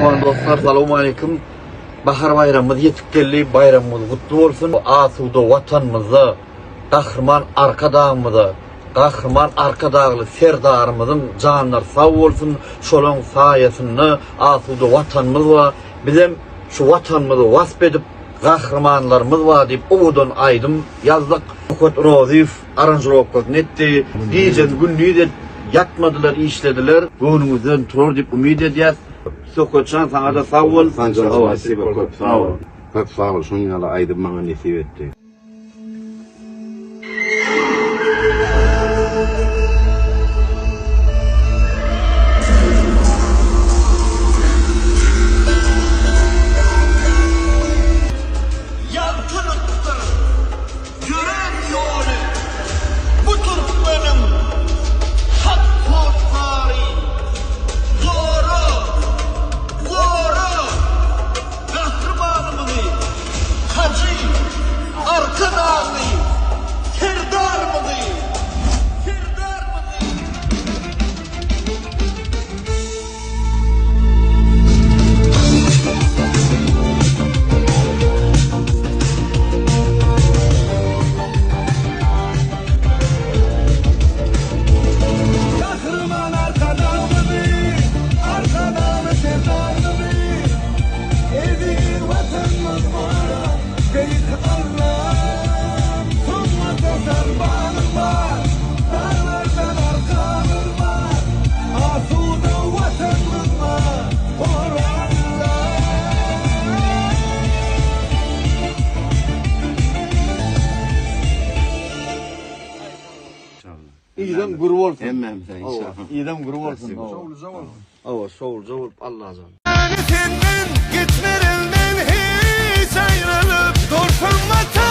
Muhterem dostlar, selamun aleyküm. Bahar bayramımız yetip geldi, bayramımız kutlu olsun. Asuda vatanımızı, kahraman arka dağımızı, kahraman arka dağlı serdarımızın canlar sağ olsun. Şolun sayesinde asuda vatanımız var. Bizim şu vatanımızı vasp edip kahramanlarımız var deyip oğudan aydım yazdık. Ukut Rozif aranjировкасын netti. Diyeceğiz günlüğü de yatmadılar, işlediler. Bugünümüzden turur deyip ümid ediyaz. Sokotçan sana da sağ ol. Köp sağ ol. Köp sağ ol. Şunyalı aydın bana nasip etti. Yankılıkta gören yolu bu Türkmenin hak kurtları doğru kahramanımızı hacı arkadaşını serdarımızı İyiden gurur olsun. Emmem sen inşallah. İyiden gurur olsun. Ava şovulca olup Allah'a zor. senden gitmerinden hiç ayrılıp dursun vatan.